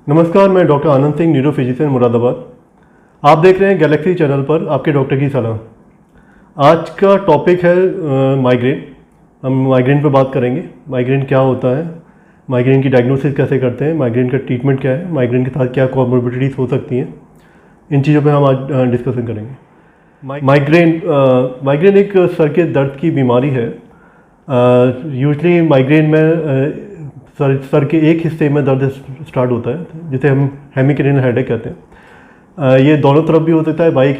नमस्कार, मैं doctor Anand Singh, neuro physician Moradabad. आप देख रहे हैं गैलेक्सी चैनल पर आपके डॉक्टर की सलाह। आज का टॉपिक है माइग्रेन। हम माइग्रेन पर बात करेंगे। माइग्रेन क्या होता है, माइग्रेन की डायग्नोसिस कैसे करते हैं, माइग्रेन का ट्रीटमेंट क्या है, माइग्रेन के साथ क्या कॉमोर्बिडिटीज़ हो सकती हैं, इन चीज़ों पे हम आज डिस्कशन करेंगे। माइग्रेन एक सर के दर्द की बीमारी है। यूजली माइग्रेन में सर के एक हिस्से में दर्द स्टार्ट होता है, जिसे हम हेमिक्रेनियल हेडेक कहते हैं। ये दोनों तरफ भी हो सकता है, बाइक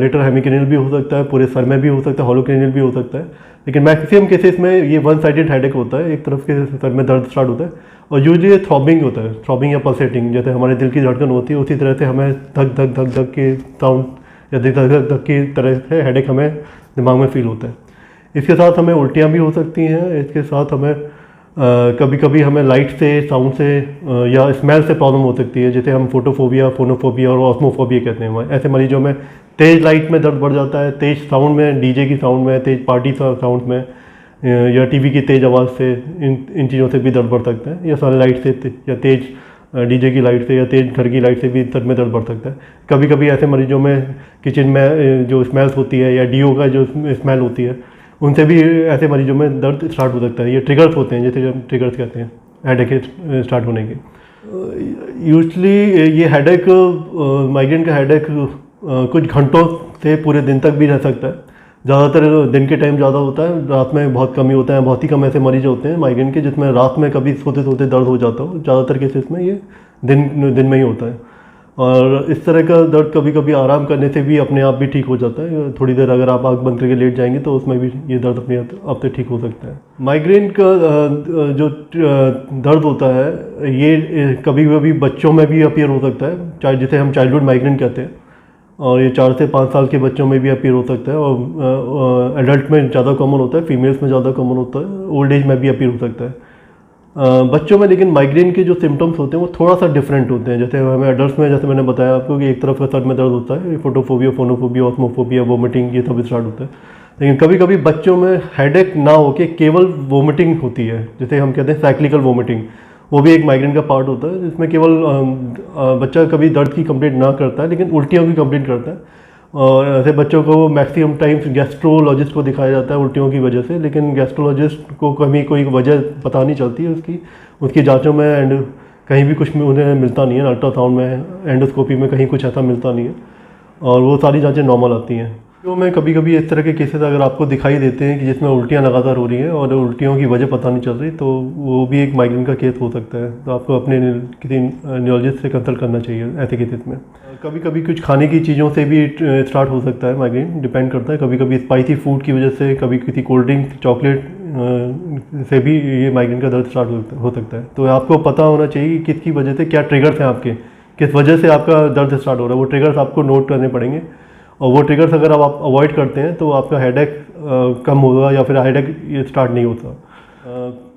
लेटर हेमिक्रेनियल भी हो सकता है, पूरे सर में भी हो सकता है, हॉलोक्रेनियल भी हो सकता है। लेकिन मैक्सिमम केसेस में ये वन साइडेड हेडेक होता है, एक तरफ के सर में दर्द स्टार्ट होता है। और यूजली ये थ्रॉबिंग होता है, थ्रॉबिंग या पल्सेटिंग, जैसे हमारे दिल की धड़कन होती है उसी तरह से हमें धक धक धक धक के साउंड या धक धक धक की तरह से हेडेक हमें दिमाग में फील होता है। इसके साथ हमें उल्टियाँ भी हो सकती हैं। इसके साथ हमें कभी कभी हमें लाइट से, साउंड से या स्मेल से प्रॉब्लम हो सकती है, जिसे हम फोटोफोबिया, फोनोफोबिया और ऑस्मोफोबिया कहते हैं। ऐसे मरीजों में तेज़ लाइट में दर्द बढ़ जाता है, तेज़ साउंड में, डीजे की साउंड में, तेज़ पार्टी साउंड में या टीवी की तेज़ आवाज़ से, इन चीज़ों से भी दर्द बढ़ सकता है। या सन लाइट से या तेज़ डीजे की लाइट से या तेज़ घर की लाइट से भी सर में दर्द बढ़ सकता है। कभी कभी ऐसे मरीजों में किचन में जो स्मेल्स होती है या डीओ का जो स्मेल होती है, उनसे भी ऐसे मरीजों में दर्द स्टार्ट हो सकता है। ये ट्रिगर्स होते हैं, जैसे हम ट्रिगर्स कहते हैं हेडेक स्टार्ट होने के। यूजली ये हेडेक, माइग्रेन का हेडेक कुछ घंटों से पूरे दिन तक भी रह सकता है। ज़्यादातर दिन के टाइम ज़्यादा होता है, रात में बहुत कम ही होता है। बहुत ही कम ऐसे मरीज होते हैं माइग्रेन के जिसमें रात में कभी सोते सोते दर्द हो जाता हो। ज़्यादातर केसेस में ये दिन में ही होता है। और इस तरह का दर्द कभी कभी आराम करने से भी अपने आप भी ठीक हो जाता है। थोड़ी देर अगर आप आँख बंद करके लेट जाएंगे तो उसमें भी ये दर्द अपने आप से ठीक हो सकता है। माइग्रेन का जो दर्द होता है, ये कभी कभी बच्चों में भी अपीयर हो सकता है, जिसे हम चाइल्डहुड माइग्रेन कहते हैं। और ये 4 से 5 साल के बच्चों में भी अपीयर हो सकता है। और एडल्ट में ज़्यादा कॉमन होता है, फीमेल्स में ज़्यादा कॉमन होता है, ओल्ड एज में भी अपीयर हो सकता है बच्चों में। लेकिन माइग्रेन के जो सिम्टम्स होते हैं वो थोड़ा सा डिफरेंट होते हैं। जैसे हमें एडल्ट्स में, जैसे मैंने बताया आपको, कि एक तरफ का सर में दर्द होता है, फोटोफोबिया, फोनोफोबिया, ऑस्मोफोबिया, वोमिटिंग, ये सब स्टार्ट होता है। लेकिन कभी कभी बच्चों में हेडेक ना होके केवल वोमिटिंग होती है, जिसे हम कहते हैं साइक्लिकल वोमिटिंग। वो भी एक माइग्रेन का पार्ट होता है, जिसमें केवल बच्चा कभी दर्द की कंप्लेंट ना करता है लेकिन उल्टियों की कंप्लेंट करता है। और ऐसे बच्चों को मैक्सिमम टाइम्स गैस्ट्रोलॉजिस्ट को दिखाया जाता है उल्टियों की वजह से। लेकिन गैस्ट्रोलॉजिस्ट को कभी कोई वजह पता नहीं चलती है उसकी जांचों में, एंड कहीं भी कुछ उन्हें मिलता नहीं है। अल्ट्रासाउंड में, एंडोस्कोपी में कहीं कुछ ऐसा मिलता नहीं है और वो सारी जांचें नॉर्मल आती हैं। तो में कभी कभी इस तरह के केसेस अगर आपको दिखाई देते हैं कि जिसमें उल्टियाँ लगातार हो रही हैं और उल्टियों की वजह पता नहीं चल रही, तो वो भी एक माइग्रेन का केस हो सकता है। तो आपको अपने किसी न्यूरोलॉजिस्ट से कंसल्ट करना चाहिए ऐसे केसेस में। कभी कभी कुछ खाने की चीज़ों से भी स्टार्ट हो सकता है माइग्रेन, डिपेंड करता है। कभी कभी स्पाइसी फूड की वजह से, कभी किसी कोल्ड ड्रिंक, चॉकलेट से भी ये माइग्रेन का दर्द स्टार्ट हो सकता है। तो आपको पता होना चाहिए कि किसकी वजह से, क्या ट्रिगर्स हैं आपके, किस वजह से आपका दर्द स्टार्ट हो रहा है। वो ट्रिगर्स आपको नोट करने पड़ेंगे और वो ट्रिगर्स अगर आप अवॉइड करते हैं तो आपका हेडेक कम होगा या फिर हेडेक ये स्टार्ट नहीं होता।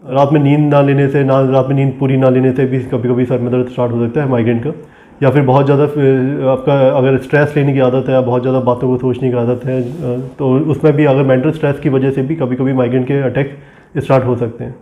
रात में नींद ना लेने से, रात में नींद पूरी ना लेने से भी कभी कभी सर में दर्द स्टार्ट हो सकता है माइग्रेन का। या फिर बहुत ज़्यादा आपका अगर स्ट्रेस लेने की आदत है या बहुत ज़्यादा बातों को सोचने की आदत है, तो उसमें भी अगर मेंटल स्ट्रेस की वजह से भी कभी कभी माइग्रेन के अटैक स्टार्ट हो सकते हैं।